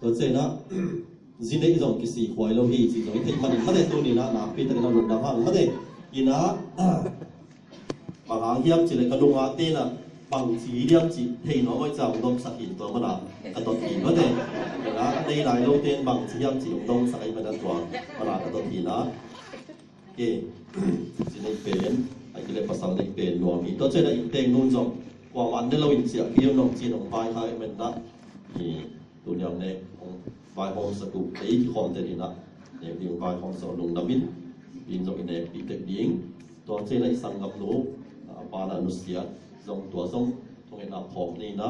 ตัวเจนะจีนเองจงกิสิควายเราฮีจีจงที่มันเขาได้ตัวนี้นะนะเป็นแต่เราลงดาวเขาได้ยินะบางอย่างจีเลยกระดุมอาเต้นะบางทีเรื่องจีที่น้องไว้จะต้องสักหินตัวมันนะกระตุ้นทีเขาได้นะในหลายโลกเต้นบางทีเรื่องจีต้องสักหินมันจะตัวมันนะกระตุ้นทีนะเก๋จีในเป็นไอ้ที่เรียกภาษาในเป็นรวมมีตัวเจนะอินเตงนู่นจงกว่าวันนี้เราอินเสียที่น้องจีนของไปให้มันนะตัวอย่างในของไฟห้องสกุลไอ้ที่คอมเตอร์นี่นะเนี่ยที่ไฟห้องสอนลงดาวินบินจงในปีเต็กดิ้งตัวเจในสังกับโลปานานุเสียจงตัวจงตรงในนับพอมนี่นะ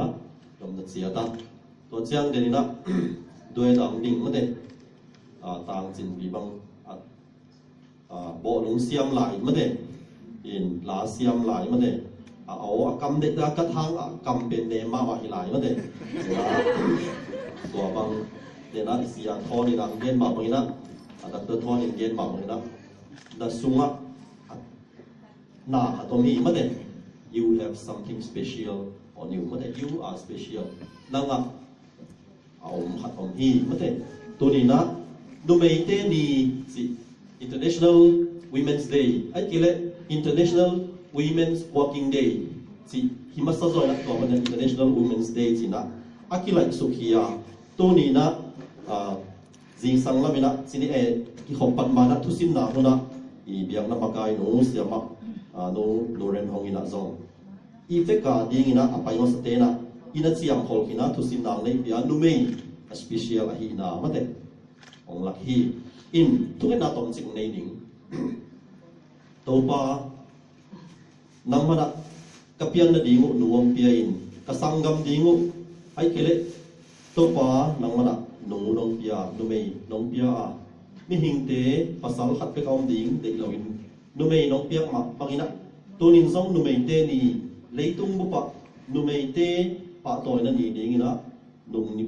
ยมนัดเสียตั้งตัวเจียงเดนี่นะด้วยดังดิ้งมันเด็ต่างจินบีบังบ่ลงเสียมไหลมันเด็อินลาเสียมไหลมันเด็เอากำเด็กกระทั่งกำเป็นเนมาว่าไหลมันเด็ตัวบางเดนะเสียทอนี่ดังเย็นมาบางนะดักเตอร์ทอนี่เย็นมาบางนะดัชสุงะน่าตรงนี้มันเด็ you have something special on you มันเด็ you are special นั่งอ่ะเอาขัดของที่มันเด็ตัวนี้นะดูไม่เต้นี่สิ International Women's Day ไอ้กี่เล่ International Women's Working Day สิที่มาสะสมนะตัวมัน International Women's Day สินะอากิไลสุขียาตัวนี้นะจิงสังละมินะสินี่ที่เขาปัดมานะทุสินนะคนนะอีเบียงน้ำมากายหนูเสียมาโนเรนฮองอินะจงอีเฟกาดีงินะอภัยมาสเตนะอินะเสียงฮอลกินะทุสินนางเลยเบียนูเมย์สเปเชียลอะฮีนะมาเตองลักฮีอินทุกนาตอมจิงในนิ่งตัวป้านังมันนะกับเพียงนาดีงูหนูอมเปียอินกับสังกัมดีงูไอ้เกล็ดตัวป้านังมันนะหนูน้องเปียนูเมย์น้องเปียมีหิงเตะภาษาขัดไปเอาดิ่งเด็กเราอินนูเมย์น้องเปียมาบางทีนะตัวนินซองนูเมย์เตนี่เลยตุ้งบุปะนูเมย์เตปะตัวนั่นนี่ดิ่งนะนุ่งนี่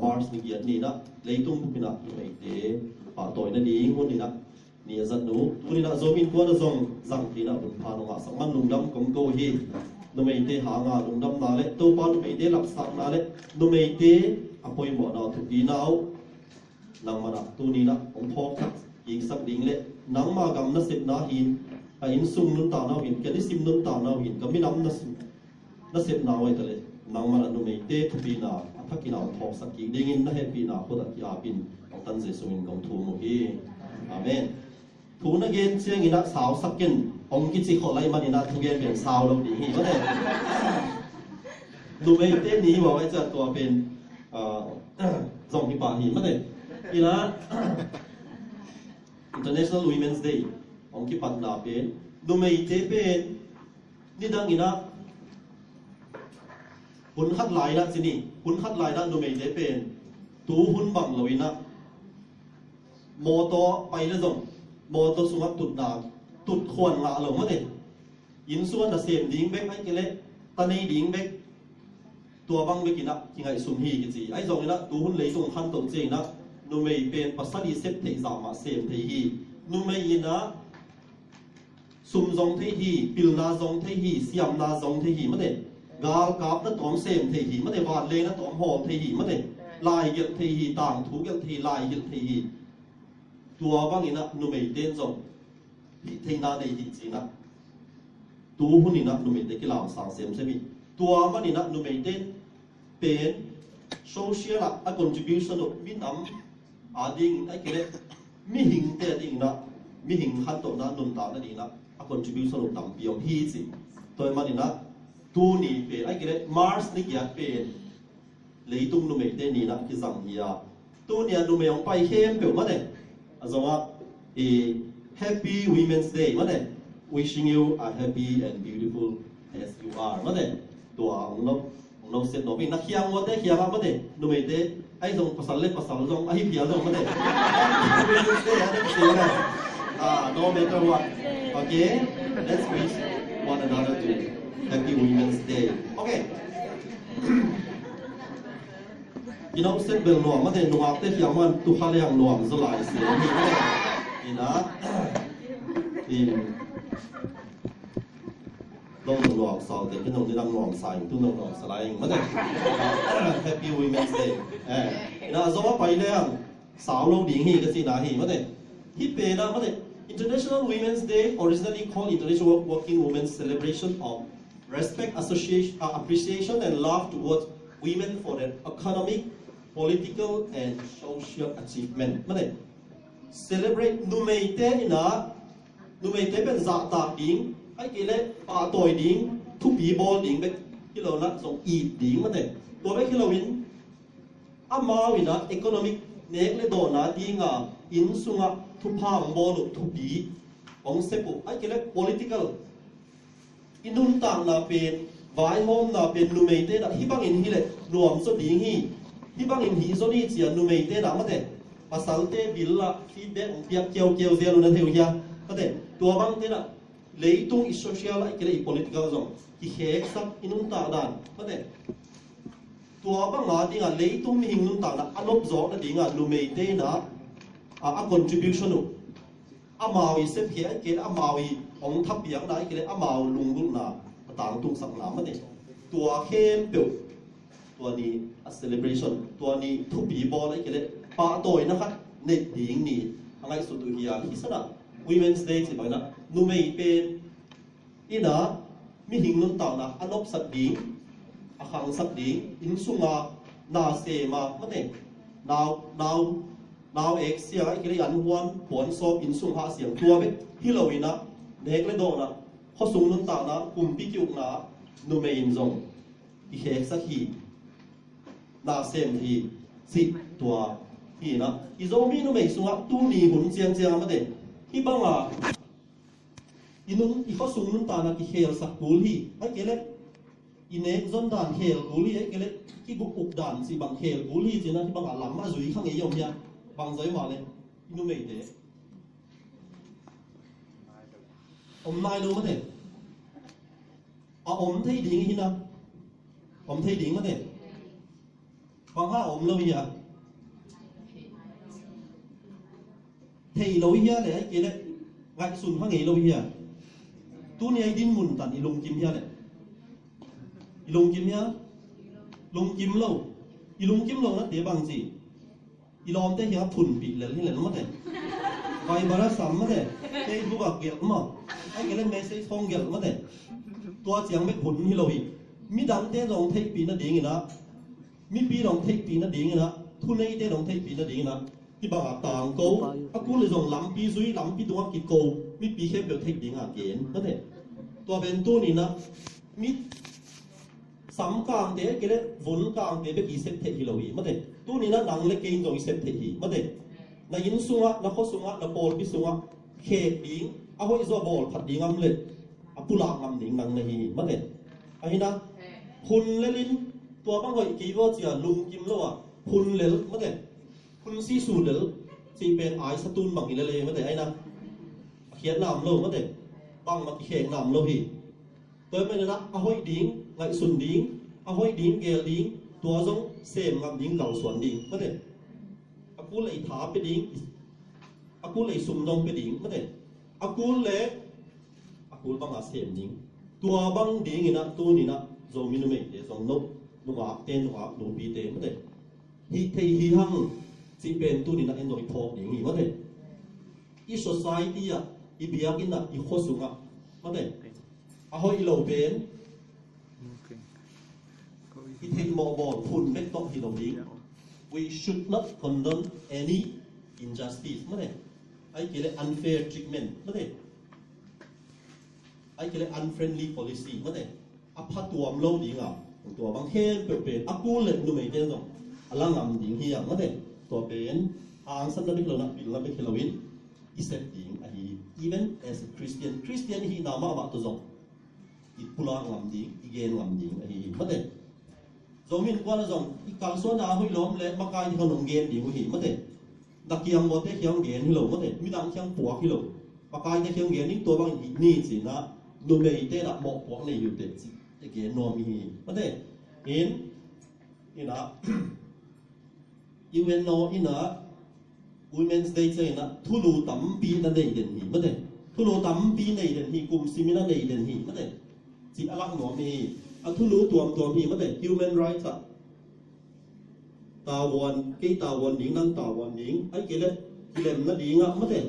มาร์สนี่เกียรนี่นะเลยตุ้งบุปนะนูเมย์เตปะตัวนั่นดิ่งคนนี่นะนี่จัดหนูตัวนี้นะโจมินตัวนั้นซองจังที่นะบุญพานุงาสังมันลุงดำกงโกฮีนูเมย์เตหางาลุงดำนาเล่ตัวป้านูเมย์เตหลับสักนาเล่นูเมย์เตอภัยหมดนาทุกีนาวนังมันตัวนี้นะองพอกอีกสักดิ่งเล่นังมากำนัสิบนาหินอินซุ่มนุ่นตานาหินแกได้ซิมนุ่นตานาหินก็ไม่นำนัสิบนาไว้แต่เลยนังมันนุ่มเอเตทุปีนาทักกินาองพอกสักกี่ดิ่งนั่นให้ปีนาโคตรที่อาบินของตันเจสุวินของทูมุฮีอาเมนทูนักเกณฑ์เชียงอินะสาวสักกินองกิจิขอไล่มันอินะทุกเกณฑ์เป็นสาวเราดีฮีก็ได้นุ่มเอเตนี้บอกไว้จะตัวเป็นจงที่ป่าหินมาเลยอีละ International Women's Day องค์ที่ปัดนาเป็นดูไม่เจเป็นนี่ดังอีนะหุ่นขัดลายนะสินี่หุ่นขัดลายนะดูไม่เจเป็นตูหุ่นบังเลยนะโมโตไปแล้วจงโมโตสุนัขตุดนาตุดขวนละหลงมาเลยยินส่วนน่ะเสียมดิ้งเบกไอ้เกล็ดตอนนี้ดิ้งเบกตัวบังเบกินะยังไงสุนฮีกิจีไอ้จงนี่นะตูหุ่นเลยตรงขั้นตรงเจนะนูไม่เป็นภาษาดีเซตเทจามาเซมเทฮีนูไม่ยินะซุมจงเทฮีปิลนาจงเทฮีเสียมนาจงเทฮีมันเด็กาลกาบนั่นตอมเซมเทฮีมันเด็วาดเลยนั่นตอมหอมเทฮีมันเด็ลายเกลเทฮีต่างถูกเกลเทลายเกลเทฮีตัวบางยินะนูไม่เด่นจงเทนาเดฮีจีนะตัวหุ่นนี่นะนูไม่เด็กกีฬาสังเซมใช่ไหมตัวบางยินะนูไม่เด่นเป็นsocial อะ contribution มีน้ำดิ่งไอ้เกล็ดมีหิงเตะดิ่งนะมีหิงขัดตัวนั้นนุ่นตานั่นดิ่งนะ contribution น้ำเบียมฮีสิตัวมันนี่นะตัวนี้เป็นไอ้เกล็ด Mars นี่เกี่ยเป็นเลยตุ้งนุ่มเตะนี่นะที่สังเฮียตัวเนี่ยนุ่มยองไปเข้มเปล่ามันเนี่ยอาจารย์ว่าHappy Women's Day มันเนี่ย wishing you are happy and beautiful as you are มันเนี่ยตัวของเราเสร็จหนูเป็นนักเขียนวัดได้เขียนมาเด็กดูไม่ได้ไอ้ตรงภาษาเล็กภาษาตรงไอ้เพียรตรงมาเด็กไม่รู้เสียได้เสียเลย no matter what okay let's wish one another to Happy Women's Day okay you know เสร็จเบลหน่วงมาเด็กหน่วงได้เขียนมันตุขาเลียงหน่วงสลายเสียนี่นะ ลงหลวงสองเด็กเป็นหนุ่มที่นำหลวงใส่ตุ้งหลวงสไลด์มันแต่ Happy Women's Day นะสมมติไปแล้วสาวเราดิ้งฮีก็สินาฮีมันแต่ที่เป็นนะมันแต่ International Women's Day originally called International Working Women's Celebration of Respect, Appreciation and Love towards women for their economic, political and social achievement มันแต่ celebrate นูเมเตนี่นะนูเมเตเป็นจ่าตาดิ้งไอ้กี่เล่ปาต่อยดิ้งทุบปีบอลดิ้งไปที่เราละส่งอีดดิ้งมันแต่ตัวไปที่เราวินอามาวินะ economic เน็กเลยโดนนะดิ้งอ่ะอินสุงอ่ะทุบผ้าบอลทุบปีของเซปุไอ้กี่เล่ political อินนุนต่างน่ะเป็นวายโฮมน่ะเป็นนูเมเตน่ะที่บางอินที่เลยรวมสุดดิ้งที่บางอินที่สุดนี่เสียนูเมเตน่ะมันแต่ภาษาเตบิลละฟีดแบ็กของเปียกเกี่ยวเสียลุนเทียวเฮียมันแต่ตัวบางเตน่ะเลยตุ้งอิโซเชียลไอ้กี่เลย political จงที่เฮกซักอินุนต่างด่านมันแต่ตัวบางงานที่งานเลยตุ้งมีหิงนุนต่างน่ะอันลบจอกนั่นดิ้งอ่ะนูเมเตน่ะcontribution นู่อามาวิเซฟเฮียไอ้กี่อามาวิของทับเบียงน่ะไอ้กี่เลยอามาลุงรุ่นน่ะต่างตุ้งสังหนามันแต่ตัวเข้มเปียวตัวนี้ celebration ตัวนี้ทุบปีบอลไอ้กี่เลยปาโตยนะครับเน็ตดิ้งนี่อะไรสุดตัวเฮียที่สนะ Women's Day สิไปนะนูเมย์เป็นอีน่ะมีหิงนุนต่างนะอันนบสัตดิ้งอาคังสัตดิ้งอินสุงานาเซมามันเองนาวเอกเสียไอ้กี่เลยอันวันผลสอบอินสุงหาเสียงตัวไปที่เราวินะเด็กเลยโดนนะเขาสูงนุนต่างนะกลุ่มพิจิวนะนูเมย์จงอีเฮกสักทีนาเซมทีสิตัวที่นะอีโซมีนูเมย์สุงะตู้นี่หุ่นเจียงมันเองที่บ้างอ่ะอีนุ่นอีเขาสูงนุ่นตานะอีเฮลสักกูลี่ไอ้เกล็ดอีเนกจนด่านเฮลกูลี่ไอ้เกล็ดที่บุกอุกด่านสิบางเฮลกูลี่สินะที่บางอ่ะหลังมาจุยข้างเอวเนี่ยบางใจมาเลยอีนุ่มไม่เด้อมนายรู้มั้ยเนี่ยอมไทยดิ้งที่นะอมไทยดิ้งมั้ยเนี่ยบางห้าอมเราอีอ่ะเที่เราเฮียเลยไอ้เกล็ดไงสุนข้างเอเราเฮียตัวนี้ไอ้ดินมุนตันอีลงจิมเฮียเลยอีลงจิมเฮียลงจิมเราอีลงจิมเรานะเดี๋ยวบางสิอีลอมเตะเฮียฝุ่นปีเลยนี่แหละมั้งเนี่ยไฟบาร์สัมมั้งเนี่ยเตะบุกเกี่ยวมั้งไอ้เกล็ดเมสเซจทองเกี่ยวมั้งเนี่ยตัวเสียงไม่ผลที่เราอีมีดันเตะลองเทคปีนั่นดีงี้นะมีปีลองเทคปีนั่นดีงี้นะทุนในเตะลองเทคปีนั่นดีงี้นะที่บางต่างกูอากูเลยส่งลำปีซุยลำปีตัวกิโกมีปีแค่เบลเทคดิ้งอ่ะเกณฑ์นั่นเองตัวเป็นตัวนี้นะมีสามกลางเด็กเลยวนกลางเด็กเป็นอีเซปเทฮิโลวีนั่นเองตัวนี้นะหนังเล็กเองตรงอีเซปเทฮินั่นเองในยินสุงะนักข้อสุงะนักบอลพิสุงะเขตดิ้งเอาไว้จะบอลผัดดิ้งอันเลยอาปุลากอันดิ้งนังในฮีนั่นเองไอ้นะคุณเลลินตัวบางคนกี่ว่าจะลุงกิมแล้วอ่ะคุณเลลนั่นเองคุณซีสูเลลซีเป็นไอสตูนบางอีเลยนั่นเองไอ้นะเขียนนามโลกนั่นเองบางมาเขียนนามโลหีตัวเป็นนะเอาไว้ดิ้งไงสุนดิ้งเอาไว้ดิ้งเกลดิ้งตัวจงเสมกับดิ้งเก่าส่วนดิ้งนั่นเองอากูเลยถาไปดิ้งอากูเลยสุ่มดงไปดิ้งนั่นเองอากูเลยอากูบางอาเสมดิ้งตัวบางดิ้งนี่นะตัวนี้นะโจมินุเมย์เดี๋ยวจงนกนกอาเต้นนกอาดูปีเต้นั่นเองฮีเทฮีฮังซีเป็นตัวนี้นะเอ็นโดยพอกดิ้งนี่นั่นเองอี society อ่ะอีเบียกินอ่ะอีโคสุงอ่ะนั่นเองอาหอยเหลาเป็นอีเทนโมบอลพุ่นเม็ดต้องที่เราดิ้ง we should not condone any injustice นั่นเองไอ้เกี่ยวกับ unfair treatment นั่นเองไอ้เกี่ยวกับ unfriendly policy นั่นเองอาพัดตัวมโลดิ้งอ่ะตัวบางเขนเป็นอากูเล็ดนู่นไม่เต้นตรงอลังงามดิ้งเฮียนั่นเองตัวเป็นอ่างสันนิษฐานนะบิลล์ไม่เคลวินaccepting even as a Christian hi nama ba to zong i pula ngam ding i gen ngam ding hi mate zomin kwa na zong i kal so na hui lom le makai hi honong gen ding hi mate dakiang mo te hyang gen hi lo mate mi dang hyang puak hi lo makai te hyang gen ni to bang ni chi na no me te da mo puak nei yu te chi te gen no mi hi mate in ina you will know ina Women's Day ใช่นะทุลูตั้มปีนั่นเองเด่นหีไม่ได้ทุลูตั้มปีในเด่นหีกลุ่มซิมินาในเด่นหีไม่ได้ chỉ alak nó mi thu lú tuam hi mất đấy human rights à tàu quan điếng năng tàu quan điếng ấy cái lem nó điếng mất đấy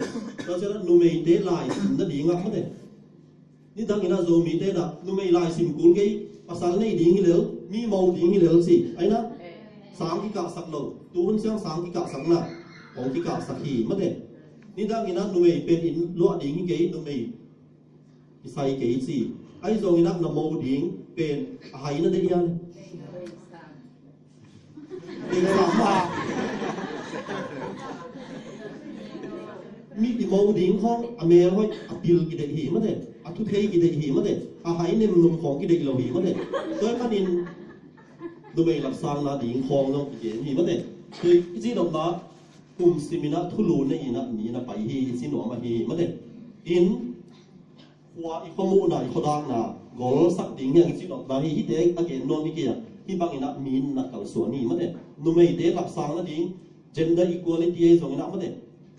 nó sẽ nó mày để lại nó điếng mất đấyนี่ตั้งอินาโซมีเตนะนุ่มไม่ลายสิมกุลกี้ภาษาในดิ้งฮิเลวมีมองดิ้งฮิเลวสิไอ้นะ3กิกะสักโลตูนเสียง3กิกะสักนะ2กิกะสักหีมั้งเด้นี่ตั้งอินานุ่มไม่เป็นอินล้อดิ้งฮิกี้นุ่มไม่ใส่กี้สิไอ้โซอินานโมดิ้งเป็นอะไรนั่นเดียนเป็นสามมามีที่โมดิ้งห้องอเมริกาบิลกี่เดียมั้งเด้ทุกเทกี่เดียหิมะเดอาหายเนี่ยมันของกี่เดียเราหิมะเดตัวมันอินดูไม่หลับสร้างนาดิ่งคลองเรากี่หิมะเดคือที่เราบ้ากลุ่มสิมินะทุลุนนี่นะนี่นะไปฮีสิหนูมาฮีมะเดอินว่าอีกข้อมูลน่ะอีกข้อดังน่ะกอลสักดิ่งอย่างที่เราบ้าฮีที่เด็กอเกนนอนนี่กี่อ่ะที่บางอินะมีนนักการส่วนนี่มะเดดูไม่เด็กหลับสร้างนาดิ่ง gender equality ไอ้ส่วนนั้นมะเด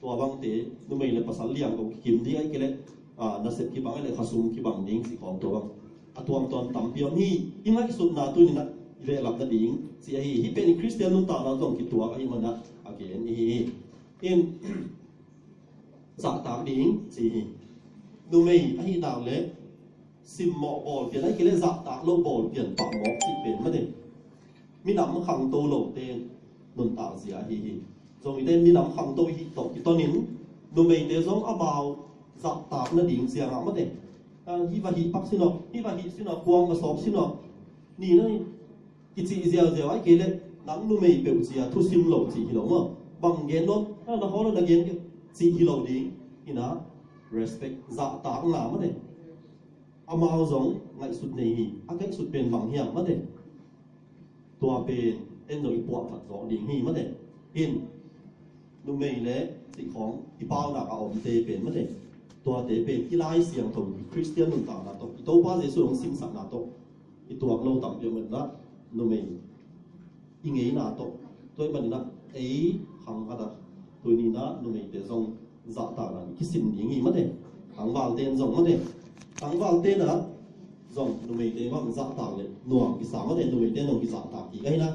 ตัวบางเตดูไม่เลยภาษาเลี้ยงของคิมที่ไอ้กี่เล็กนักเสพที่บางอะไรขสุมที่บางดิ้งสิของตัวบางตัวตอนต่ำเปียมียิ่งไงสุดนาตัวนี้นะเวลาดับดิ้งสิไอ้ที่เป็นคริสเตียนนุ่งตาเราต้องคิดตัวไอ้มันนะโอเคนี่อินจากต่างดิ้งสิดูไม่ไอ้ดาวเล็กซิมหมอบอลเปลี่ยนไอ้กี่เล่จากต่างโลบอลเปลี่ยนปากหมอกสิเป็นไม่ได้มีน้ำขังโตโลเต้นนุ่งตาเสียฮีจงมีเต้นมีน้ำขังโตฮีตกตัวนี้ดูไม่เดี๋ยวจงอาบ่าวจากตากนั่นดิ่งเสียงอ่ะมั้งเด็กฮิวาฮิปักสินอฮิวาฮิสินอพวงมาสอบสินอนี่นั่นกิจเสียไอ้เกล็ดนังนุ่มไม่เปรี้ยวเสียทุสิมโลจีฮิโลมั้งบางเย็นเนาะแล้วเขาเราเย็นจีฮิโลดิ่งนี่นะ respect จากตากหนามั้งเด็กอามาเอาจงไงสุดนี้อาเก็สุดเป็นบางอย่างมั้งเด็กตัวเป็นเอ็นโดยปวดขัดสองดิ่งฮีมั้งเด็กอินนุ่มไม่เละสิ่งของอีเป้าหนักเอาอมเตเป็นมั้งเด็กตัวเตเป็นที่ไล่เสียงของคริสเตียนนุ่งตาหน้าตกอีตัวป้าเจสุของซิมสักหน้าตกอีตัวเราต่ำเยอะเหมือนนะนุ่มไม่อิงเอ๋หน้าตกตัวมันนะเอ๋หังอะไรตัวนี้นะนุ่มไม่เดี๋ยวส่งจ่าตาหน้าคิดสิ่งนี้งี้มั้งเด็กหังวาลเตนส่งมั้งเด็กหังวาลเตนนะส่งนุ่มไม่เดี๋ยวว่าจ่าตาเลยหน่วงกิสามมั้งเด็กนุ่มไม่เดี๋ยวหน่วงกิจ่าตากี่ไงนะ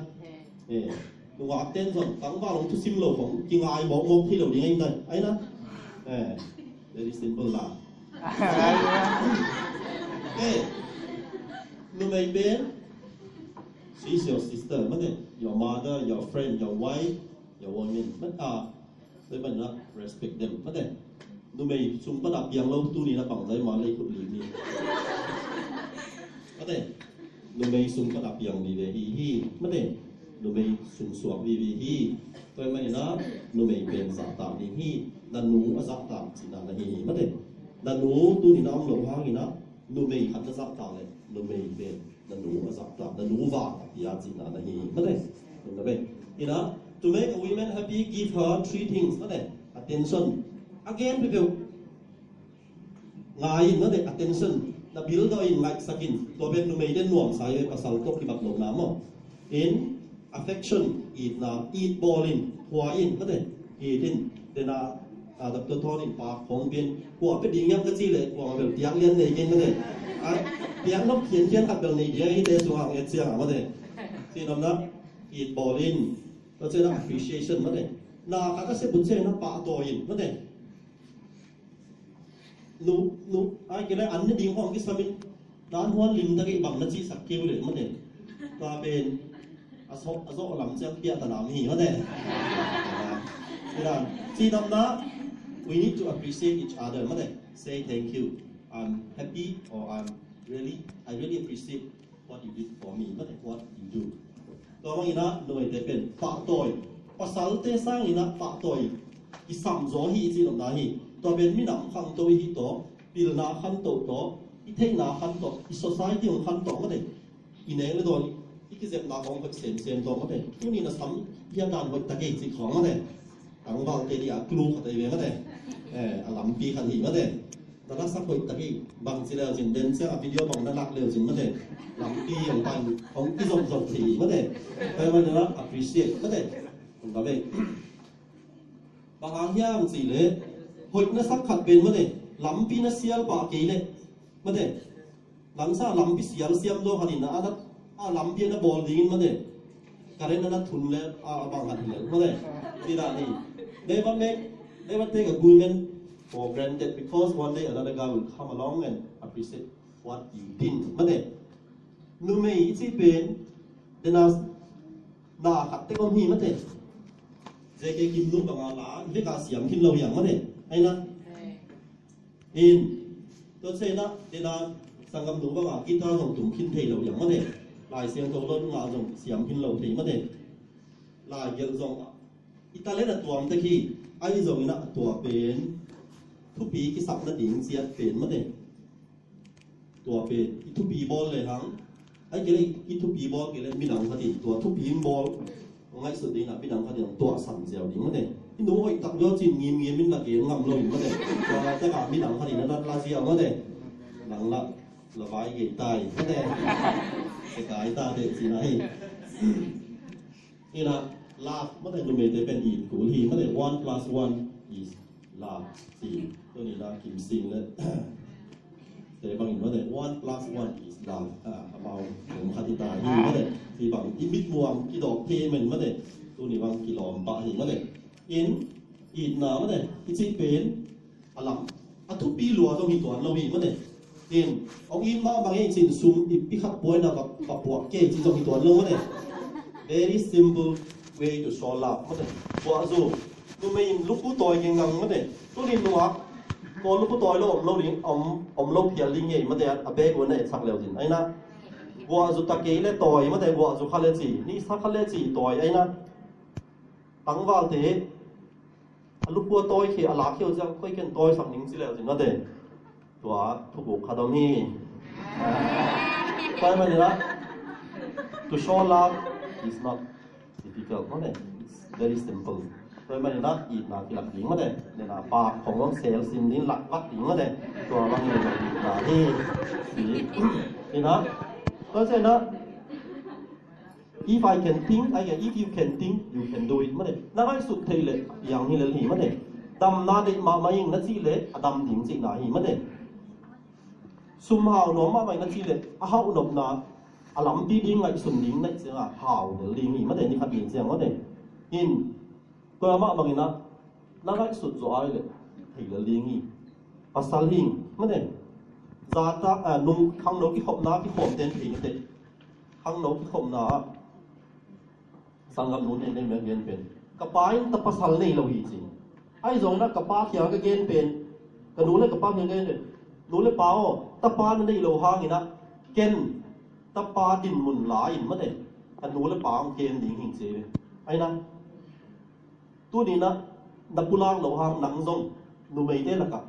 นุ่งว่าเต้นส่งหังวาลงทุกซิมโลของกิงไอ้บอกมองที่เราดีไงได้ไอ้นะvery simple lah. Okay, you may be, she's your sister, your mother, your friend, your wife, your woman. Tôi mình là respect them. You may sung bắt đạp yang lâu tu ni là bằng giấy mà lấy cụt lì ni. You may sung bắt đạp yang ni về hi. You may sung suak vi hi. Tôi mình là you may ben giả tạo đi hi. Dan nu a zak tam chỉ là hi mất đấy dan nu tu ni nam long hang ina nu mei hat na zak tam le nu mei ben dan nu a zak tam dan nu va ya chỉ là hi mất đấy đúng không vậy ina to make a woman happy give her three things mất đấy attention again people ngai mất đấy attention na build in like sakin to ben nu mei den nuam sai ve pasal tok ki bak lo na mo in affection it na eat ballin hua in mất đấy eating then tập tôi thôi thì bà phóng viên của cái điểm nhắm cái gì đấy của việc tiếng liên này cái này tiếng nó khiến cho các bạn này dễ để xuống hàng hết hàng mà đấy thì nó it ballin nó sẽ là appreciation mà đấy là các sẽ bút sẽ nó bảo tồn mà đấy nu ai cái này ăn nó điểm hoàng cái sao mình đàn hoa lim ta cái bằng nó chỉ sắc kêu đấy mà đấy ta bên azok làm cho kia ta làm gì mà đấy thì là khi đó we need to appreciate each other. Say thank you. I'm happy or I really appreciate what you did for me. What you do. ตัวมันนะโดยแต่เป็นปะตอยภาษาเตสร้างนะปะตอยอีสามโซฮีจีนอมนาฮีตัวเป็นมิหนำขังตัวฮีโตปิลนาขันโตโตอีเทนาขันโตอี society ของขันโตมาเด็กอีเนงเลยโดนอีกิเซมนาของแบบเซมโตมาเด็กทุกนี้นะซ้ำยังการวัดตะเกียบสิของมาเด็กต่างบางเตดีอะกลูขัดเวมาเด็กลำปีขัดหิมาเด็กแต่ละสักคนตะกี้บางสิเลวจินเดนเซอร์วิดีโอของนักลักเลวจินมาเด็กลำปีของปันของที่ส่งสีมาเด็กไปมันจะรับ appreciate มาเด็กผมก็เป็นบางอย่างสิเลยหดนักสักขัดเป็นมาเด็กลำปีนักเสียลปากกี่เลยมาเด็ก nang sa lampi sial siam do hanin a lampi na ball dingin ma de karen na thun le a bang han le ma de ti da ni never take a woman for granted because one day another guy will come along and appreciate what you did ma de nu me chi pen de na khat te kom hi ma de je ke kim nu ba nga la ve ka siam hin lo yang ma de ai na in to se na de na sangam nu ba nga kita jong tum khin thei lo yang ma de lai siang to lo nga jong siam hin lo thei ma de lai gel jong itale na tuam te khi ai jong na tua pen thu pi ki sak na ding sia pen ma de tua pen thu pi bol le hang ai ke le ki thu pi bol ke le mi nang ka ti tua thu pi bol ngai su ding na mi nang ka ti tua sam jiao ding ma de in do oi tak yo chin ngim ngim min la ke ngam lo ma de tua ta ka mi nang ka ti na la jiao ma de nang la la vai ge tai ma de se kai ta de chi nai ina la ma de lu me de pen i ku hi ma de 1 plus 1 is la si to ni la kim sing leแต่บางอย่างว่าแต่ one plus one is love เอาผมคติตาที่ว่าแต่ที่บางที่มิดบวมที่ดอกเทมันว่าแต่ตัวนี้บางกี่หลอมปะเห็นว่าแต่อินหนาว่าแต่ที่ซีเป็นอะไรทุกปีหลัวต้องมีตัวเราอีกว่าแต่อินเอาอินมาบางอย่างสินซุ่มอีพิขับป่วยนะกับปวดเกย์ที่ต้องมีตัวเราว่าแต่ very simple way to show love ว่าแต่ปวดจู่ตัวไม่ลุกผู้ต่อยเก่งงังว่าแต่ตัวนี้หนัวcòn lúc tôi lo ông lâu liền ông lâu phiền linh nhỉ mà để à bé của này sắc leo gì ấy na vợ dù ta kể lên tỏi mà để vợ dù khát lên gì ní sắc khát lên gì tỏi ấy na tăng vào thế lúc bữa tôi khi à lá kêu rằng khơi kiện tôi sang những gì leo gì nó để tua thu buộc khát đông hi cái mà gì đó to show love is not difficult nó để it's very simple tôi mà nó ít là cái lạc tiếng mà đấy để là bạcของน้องเซลล์ซิมนี้หลักวัดtiếng mà đấy ตัวบางอย่างlàที่สีนะก็ใช่นะ if I can think if you can think you can do it mà đấy nó hayสุดทีเลยอย่างนี้เลยหิmà đấy đầm na đấy màยิงนั่นสิเลยđầmดิ่งสินะหิmà đấy ซุ่มหาวน้องมาไปนั่นสิเลยหาวหนบนะลำตีดิ้งไงสุนดิ้งนั่นสิอ่ะหาวเดี๋ยวลิงหิmà đấyนี่ขัดดิ่งเสียงmà đấy inตัวมาบางนะนั่งให้สุดจ่อยเลยที่ละลิงอีภาษาลิงไม่ได้ซาตานุ่มข้างโน้ที่ขบน้าที่ขบเต็นผีเต็นข้างโน้ที่ขบน้าสังกัดนู้นเองได้เหมือนกันเป็นกระป๋ายแต่ภาษาเล่เราอีจริงไอ้ตรงนั้นกระป๋าเขียวก็เกณฑ์เป็นกระนู้นเลยกระป๋าเขียวก็เกณฑ์นู้นเลยเปล่าตะปานั่นได้เราห่างอีนะเกณฑ์ตะปาดินหมุนหลายไม่ได้กระนู้นเลยเปล่าเกณฑ์ดิ่งหิ่งเสียไอ้นั่นตัวนี้นะนับปุลางเราหางหนังซงนูไม่ได้ละกับ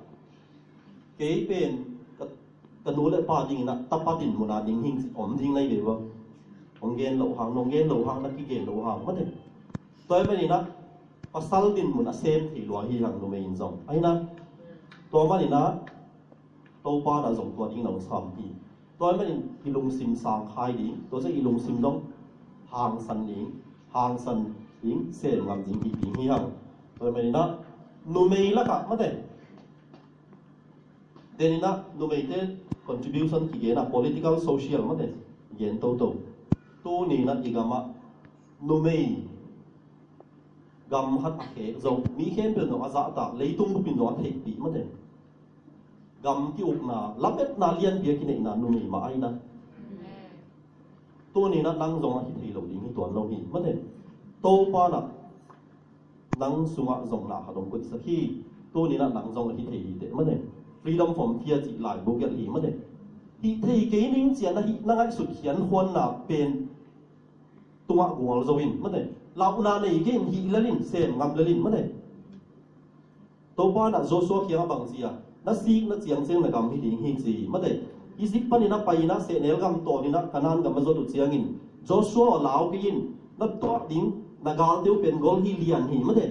เก๋เป็นกันนู้นเลยป่าจริงนะตับป่าดินมุนาดิงหิงอมจริงในเดี๋ยวองเกนเราหางนองเกนเราหางนักกีเกนเราหางไม่ได้ตัวไม่นี่นะภาษาดินมุนาเซมที่หลวงที่หางนูไม่ยินซงไอ้นะตัวมันนี่นะตัวป่าน่ะส่งตัวดิ้งเราสามทีตัวไม่นี่อีลุงซิมสางคายดิ้งตัวจะอีลุงซิมต้องหางสันดิ้งหางสันยิ่งเสียงงามจริงปีปีนี้ครับโดยไม่นะนูไม่ละกับมาเด็ดเดี๋ยวนี้นะนูไม่ได้ contribution ที่เกี่ยวกับ political social มาเด็ดเย็นโตตัวนี้นะอีกมานูไม่กำหัดเขยงมีเข้มเป็นหนออาซาตาเลยตุ้งเป็นหนอเทปีมาเด็ดกำที่อุกนาลับเอ็ดนาเลียนเบียกินเองนะนูไม่มาไอ้นะตัวนี้นะนั่งทรงอาทิตย์ที่เราดิ้งตัวเราหิมาเด็ดโตป้านะนังสุมาจงหนาขนมกุศลที่ตัวนี้นะนังจงที่ที่เด็ดมันเนี่ย freedom from ที่จีหลายบุกยันหีมันเนี่ยที่ที่เกี่ยนิ่งเสียนะที่นั่งให้สุดเขียนควนน่ะเป็นตัวกัวเราจะวินมันเนี่ยเราหน้าในเกี่ยหีละลินเสียงงามละลินมันเนี่ยโตป้านะโจชัวเขียนบางเสียนักซีนักเสียงเสียงในกำที่ดิ้งหิงสีมันเนี่ยอีสิปันนี่นะไปนะเสนเอลกำตัวนี่นะขนาดกำมาโจดุเสียงินโจชัวลาวกินนักตัวดิ้งนักการเดียวเป็นกอลฮีเลียนหีมันเด็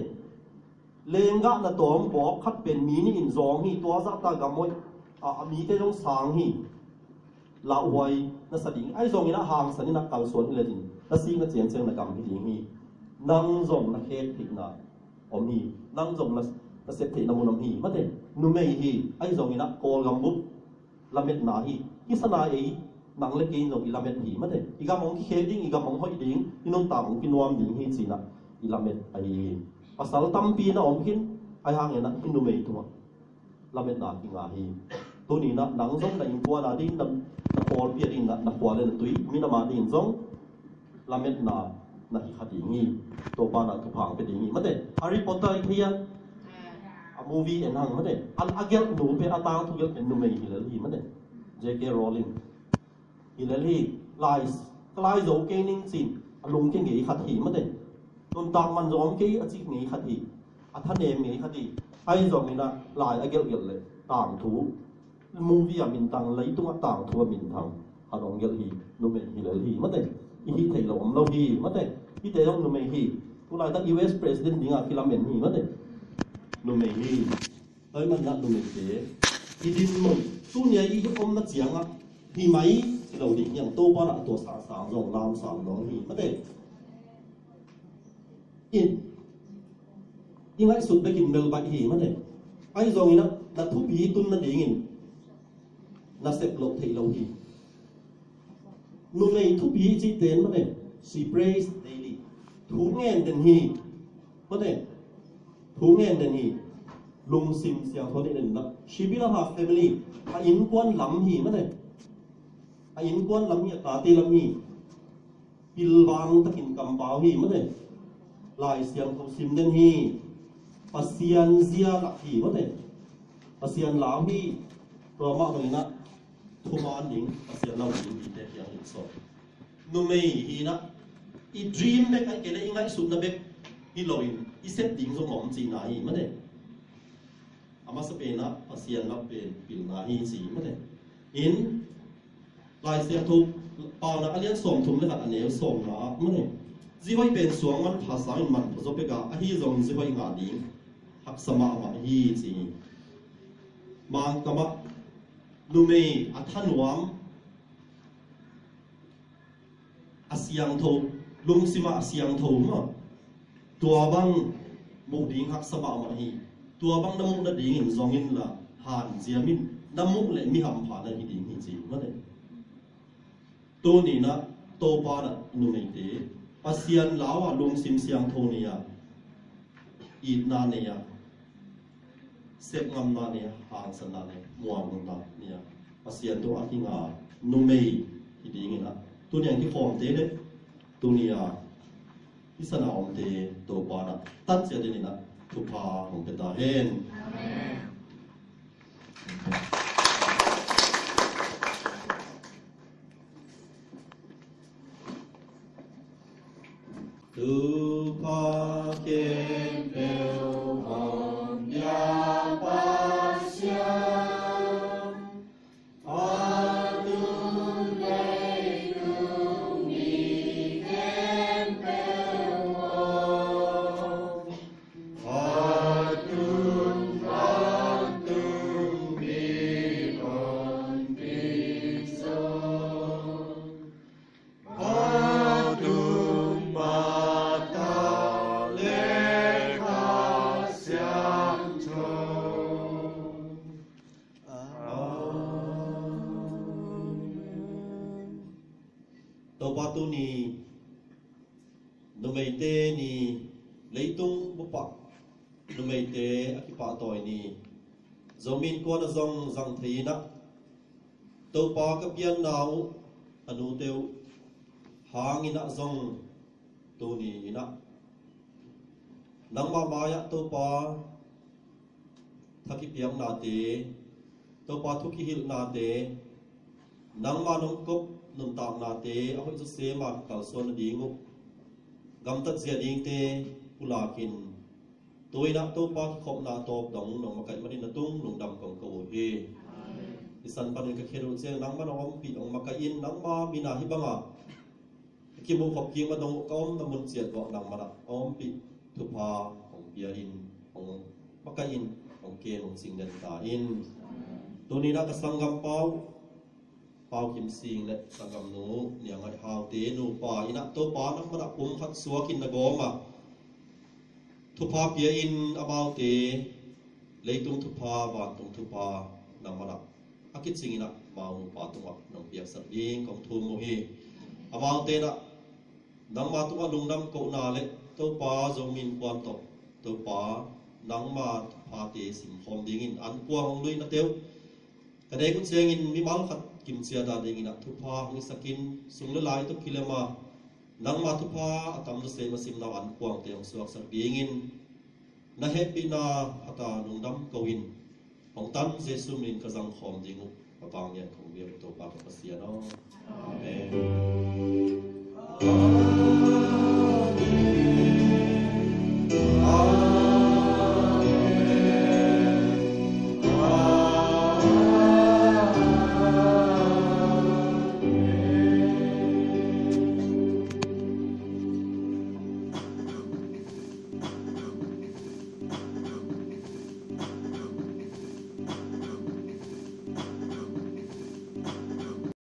เลงกะนักตัวมบอกคัดเป็นมีนี่อินซองฮีตัวซักตากำมวยมีแต่ต้องสางฮีลาวไว้นักสดิ้งไอ้ซองนี่นะหางสันนี่นักการสวนเลยจริงนักซีนักเจียงเจียงนักกำที่ดิ้งฮีนั่งซองนักเฮ็ดผิดนะอมฮีนั่งซองนักเสพติดน้ำมันฮีมันเด็นุ่มไม่ฮีไอ้ซองนี่นะโกลกำบุบละเม็ดหนาฮี sana ấy nang le kin long ilamet hi mate iga mong ki heading iga mong hoi ding inon ta mong kinuam ding hi china ilamet ai pasal tampi na omkin ai hang ena inu mei tu lamet na ki nga hi tu ni na nang zong na in kwa na ding na pol pia ding na kwa le tui mi na ma ding zong lamet na hi khati ngi to pa na tu phang pe ding hi mate Harry Potter hi a movie en hang mate al agel nu pe atang tu gel en nu mei hi le hi mate J.K. Rowling Hilali lies klai zo ke ning sin alung ke ngi khat hi ma de ton tak man zom ke a chi ngi khat hi a than em ngi khat hi ai zo mi na lai a gel gel le tang thu movie a min tang lấy tung a tang thu a min thang a rong gel hi nu men hilali ma de hi thei lo om lo hi ma de hi te long nu me hi tu lai ta US president dinga kilamen hi ma de nu me hi ai man na nu me te hi din mo tu nya i om na chiang a hi mai đầu định nhận tô ba lại tổ sáng rồng làm sáng đó thì có thể in lại sụt đây kìm mel bạch thì có thể ai rồi nó là thu phí tuân nó để nghìn là sẽ lộ thị lâu thì lúc này thu phí chỉ tiền có thể she prays daily thu ngàn đền hi có thể thu ngàn đền hi lùng sim xiang thôi đền đó she be a family a in quan lắm hi có thể in quan lắm nhỉ cả tê lắm nhỉ pilwang takin kampau hi mane lai siang thau sim den hi pasian zia lak hi mane pasian lam hi to ma noi na thuman ding pasian lam ding hi te yang so nu mei hi na I dream me kai kele ingai su na bek I loin I set ding zo mom chi na hi mane ama sa pe na pasian la pe pil na hi chi mane in lai sia thu pa na alian som thum le khat aneu som na mane ji hoi ben suang man pha sa in man zo pe ga a hi zong ji hoi nga ding hak sama ma hi chi mang kama nu me athanuam asiang tho lung sima asiang tho ma tua bang mo ding hak sama ma hi tua bang na mo na ding in zong in la han jiamin na mo le mi ham pha na hi ding hi chi mane tu ni na to pa na nu nei te pasian lawa lung sim siang tho ni ya I na ne ya sep ngam na ne hang san na ne muang na ni ya pasian to a kinga nu mei hi ding ina tu ni ang ki form te le tu ni ya ki sana om te to pa na tat sia de ni na tu pa hong pe ta hen amen tu pa ken pel hom ya pa siam adun lei tu mi ken pel hom adun fan tu mi on piso tu ni numei te ni leitung bupa numei te akipa toy ni zomin ko na zong zang theina to pa ka pian nau anu teu hangina zong tu ni ina nang ma maya to pa thaki piang na te to pa thuki hil na te nang ma nong kop num tak na te a hoi chu se ma kal son na dingu gam tat zia ding te pulakin toina to pa khop na top dong nong ma kai mani na tung nong dam kong ko he isan panin ka khero che nang ma nong pi ong ma ka in nang ma mina hi banga ki mo khop ki ma dong kom na mun chiat bo nang ma na om pi thu pa ong pia in ong ma ka in ong ke ong sing den ta in toni na ka sangam pau pau kim sing le sangam nu niang ai hau te nu pa ina to pa nak ma pum khat suakin na goma thu pa pia in about te leitung thu pa ba tung thu pa na ma akit sing ina มาอุปาตุวักน้องเปียกสักยิงของทุนโมฮีอามาเตนะนังมาตุวัลุงน้ำโกนาเล็ตัวป้าจงมินควันตกตัวป้านังมาพาเตสิมคอมดิ้งอันกวางลุยนัดเดียวแต่เด็กคุณเสียงินมีมัลขัดกิมเสียดาดิ้งนะทุพามิสกินสุงเลไลตุกิเลมานังมาทุพาอัตมดุเสมาสิมนาอันกวางเตียงสวกสักดิ้งินนะเฮปีนาอัตาลุงน้ำกวินของตันเจสุมินกระจังคอมดิ้งปะปางเนี่ยของเบียร์ตัวปากกับเสียเนาะอาเมน